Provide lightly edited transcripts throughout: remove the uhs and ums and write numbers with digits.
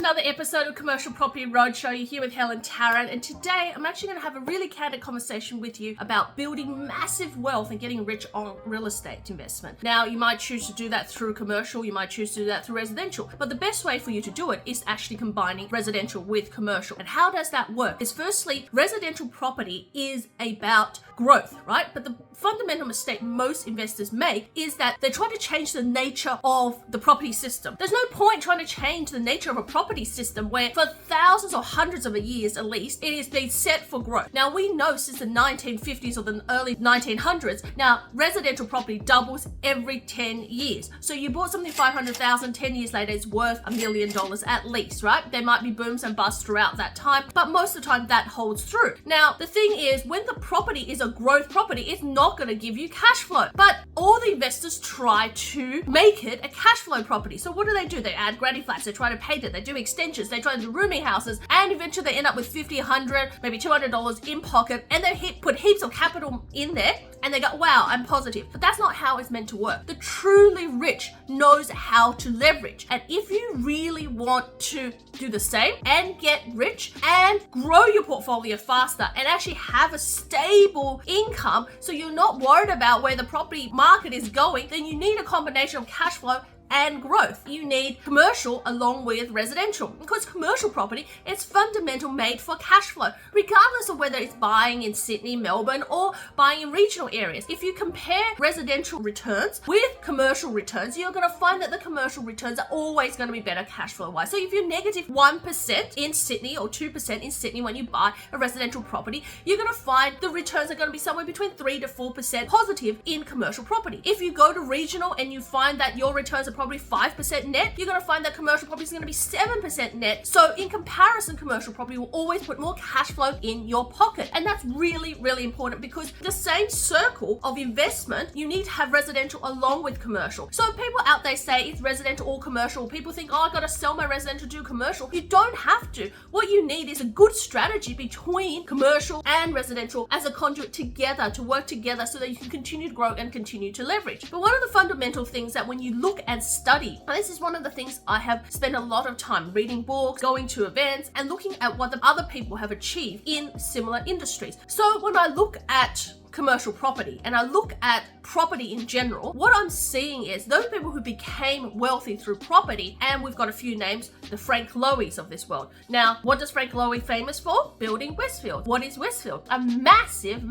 another episode of Commercial Property Roadshow. You're here with Helen Tarrant, and today I'm actually going to have a really candid conversation with you about building massive wealth and getting rich on real estate investment. Now, you might choose to do that through commercial, you might choose to do that through residential, but the best way for you to do it is actually combining residential with commercial. And how does that work? Is firstly, residential property is about growth, right? But the fundamental mistake most investors make is that they try to change the nature of the property system. There's no point trying to change the nature of a property system where for thousands or hundreds of years at least, it has been set for growth. Now, we know since the 1950s or the early 1900s, now residential property doubles every 10 years. So you bought something 500,000, 10 years later it's worth $1 million at least, right? There might be booms and busts throughout that time, but most of the time that holds true. Now, the thing is, when the property is a growth property, it's not going to give you cash flow. But all the investors try to make it a cash flow property. So what do? They add granny flats, they try to paint it, they do extensions, they try to do rooming houses, and eventually they end up with $50, $100, maybe $200 in pocket, and they put heaps of capital in there, and they go, wow, I'm positive. But that's not how it's meant to work. The truly rich knows how to leverage. And if you really want to do the same and get rich and grow your portfolio faster and actually have a stable income so you're not worried about where the property market is going, then you need a combination of cash flow and growth. You need commercial along with residential, because commercial property is fundamental made for cash flow, regardless of whether it's buying in Sydney, Melbourne, or buying in regional areas. If you compare residential returns with commercial returns, you're going to find that the commercial returns are always going to be better cash flow wise. So if you're negative 1% in Sydney or 2% in Sydney when you buy a residential property, you're going to find the returns are going to be somewhere between 3 to 4% positive in commercial property. If you go to regional and you find that your returns are probably 5% net, you're going to find that commercial property is going to be 7% net. So in comparison, commercial property will always put more cash flow in your pocket. And that's really, really important, because the same circle of investment, you need to have residential along with commercial. So people out there say it's residential or commercial. People think, oh, I got to sell my residential to do commercial. You don't have to. What you need is a good strategy between commercial and residential as a conduit together, to work together so that you can continue to grow and continue to leverage. But one of the fundamental things that when you look and study, and this is one of the things I have spent a lot of time reading books, going to events, and looking at what the other people have achieved in similar industries. So when I look at commercial property and I look at property in general, what I'm seeing is those people who became wealthy through property, and we've got a few names, the Frank Loeys of this world. Now, what does Frank Lowy famous for? Building Westfield. What is Westfield? A massive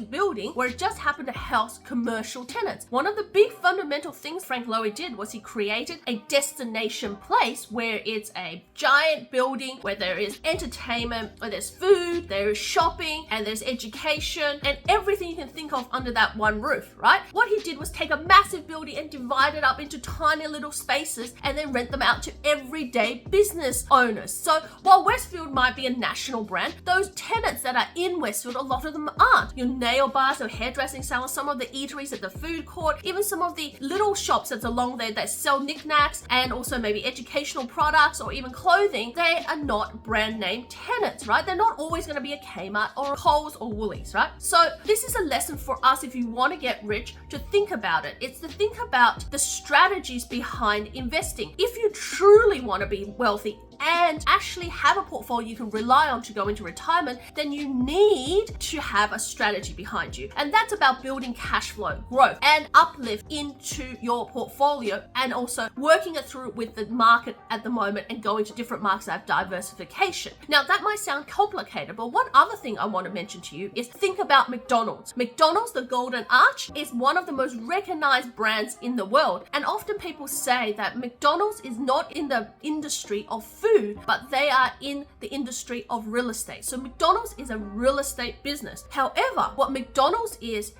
building where it just happened to house commercial tenants. One of the big fundamental things Frank Lowy did was he created a destination place where it's a giant building where there is entertainment, where there's food, there is shopping, and there's education, and everything you can think of under that one roof, right? What he did was take a massive building and divide it up into tiny little spaces and then rent them out to everyday business owners. So while Westfield might be a national brand, those tenants that are in Westfield, a lot of them aren't. Your nail bars or hairdressing salons, some of the eateries at the food court, even some of the little shops that's along there that sell knickknacks and also maybe educational products or even clothing, they are not brand name tenants, right? They're not always going to be a Kmart or a Coles or Woolies, right? So this is a lesson for us if you want to get rich, to think about it. It's to think about the strategies behind investing. If you truly want to be wealthy and actually have a portfolio you can rely on to go into retirement, then you need to have a strategy behind you. And that's about building cash flow, growth, and uplift into your portfolio, and also working it through with the market at the moment and going to different markets that have diversification. Now, that might sound complicated, but one other thing I want to mention to you is think about McDonald's. McDonald's, the Golden Arch, is one of the most recognized brands in the world. And often people say that McDonald's is not in the industry of food, but they are in the industry of real estate. So McDonald's is a real estate business. However, what McDonald's is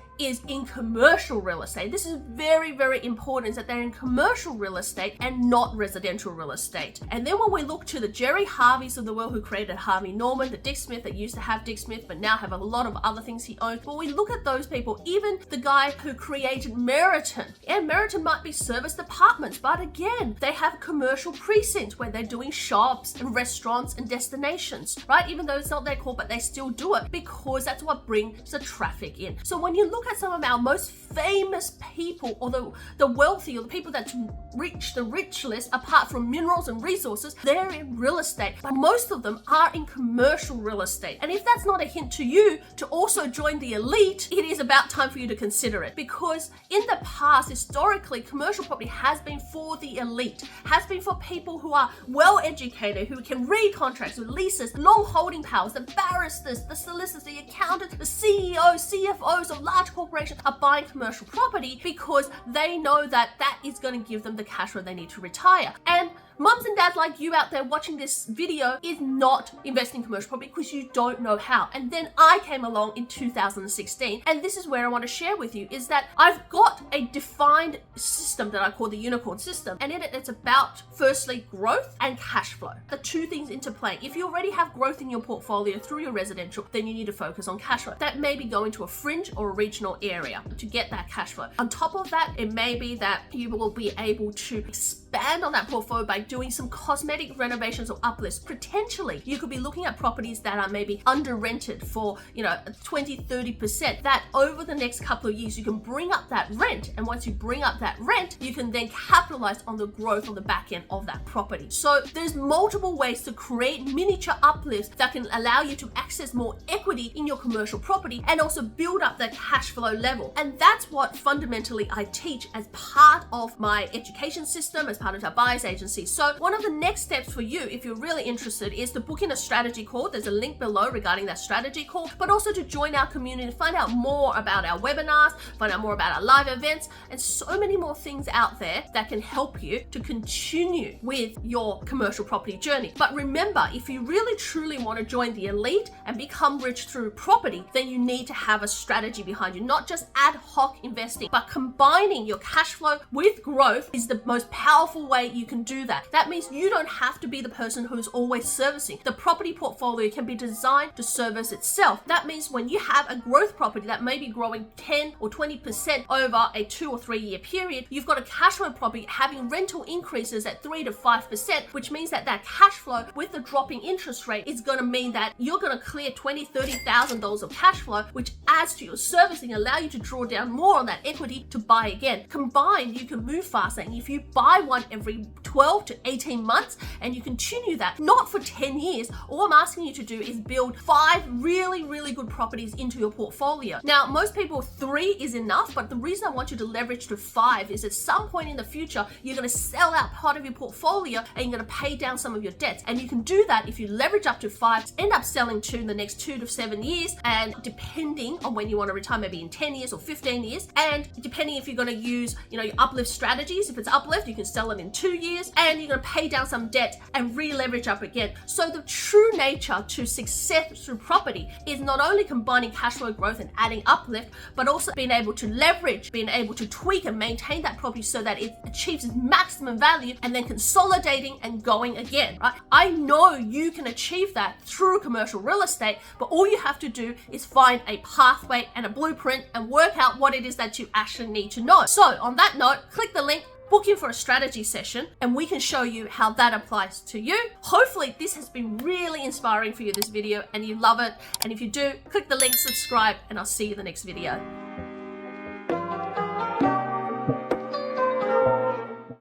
in commercial real estate. This is very, very important, is that they're in commercial real estate and not residential real estate. And then when we look to the Jerry Harveys of the world who created Harvey Norman, the Dick Smith that used to have Dick Smith but now have a lot of other things he owns. When we look at those people, even the guy who created Meriton, and Meriton might be service departments, but again, they have commercial precincts where they're doing shops and restaurants and destinations, right? Even though it's not their core, but they still do it because that's what brings the traffic in. So when you look look at some of our most famous people, or the wealthy, or the people that reach the rich list, apart from minerals and resources, they're in real estate, but most of them are in commercial real estate. And if that's not a hint to you to also join the elite, it is about time for you to consider it, because in the past, historically, commercial property has been for the elite, has been for people who are well educated, who can read contracts with leases, long holding powers. The barristers, the solicitors, the accountants, the CEOs, CFOs of large corporations are buying commercial property because they know that that is going to give them the cash flow they need to retire. And mums and dads like you out there watching this video is not investing in commercial property because you don't know how. And then I came along in 2016, and this is where I want to share with you is that I've got a defined system that I call the Unikorn system, and in it, it's about firstly growth and cash flow, the two things interplaying. If you already have growth in your portfolio through your residential, then you need to focus on cash flow. That may be going to a fringe or a regional area to get that cash flow. On top of that, it may be that you will be able to expand on that portfolio by doing some cosmetic renovations or uplifts. Potentially, you could be looking at properties that are maybe under rented for, 20-30%, that over the next couple of years, you can bring up that rent. And once you bring up that rent, you can then capitalize on the growth on the back end of that property. So there's multiple ways to create miniature uplifts that can allow you to access more equity in your commercial property and also build up that cash flow level. And that's what fundamentally I teach as part of my education system, as part of our buyer's agency. So one of the next steps for you, if you're really interested, is to book in a strategy call. There's a link below regarding that strategy call, but also to join our community, find out more about our webinars, find out more about our live events, and so many more things out there that can help you to continue with your commercial property journey. But remember, if you really truly want to join the elite and become rich through property, then you need to have a strategy behind you, not just ad hoc investing, but combining your cash flow with growth is the most powerful way you can do that. That means you don't have to be the person who's always servicing. The property portfolio can be designed to service itself. That means when you have a growth property that may be growing 10 or 20% over a 2 or 3 year period, you've got a cash flow property having rental increases at 3 to 5%, which means that that cash flow with the dropping interest rate is going to mean that you're going to clear $20,000-$30,000 of cash flow, which adds to your servicing, allow you to draw down more on that equity to buy again. Combined, you can move faster. And if you buy one every 12 to 18 months and you continue that, not for 10 years, all I'm asking you to do is build 5 really, really good properties into your portfolio. Now, most people 3 is enough, but the reason I want you to leverage to 5 is at some point in the future, you're going to sell out part of your portfolio and you're going to pay down some of your debts. And you can do that if you leverage up to 5, end up selling 2 in the next 2 to 7 years, and depending on when you want to retire, maybe in 10 years or 15 years, and depending if you're going to use, your uplift strategies, if it's uplift, you can sell it in 2 years, and you're going to pay down some debt and re-leverage up again. So the true nature to success through property is not only combining cash flow growth and adding uplift, but also being able to leverage, being able to tweak and maintain that property so that it achieves its maximum value, and then consolidating and going again, right? I know you can achieve that through commercial real estate, but all you have to do is find a pathway and a blueprint and work out what it is that you actually need to know. So on that note, click the link, book in for a strategy session, and we can show you how that applies to you. Hopefully this has been really inspiring for you, this video, and you love it. And if you do, click the link, subscribe, and I'll see you in the next video.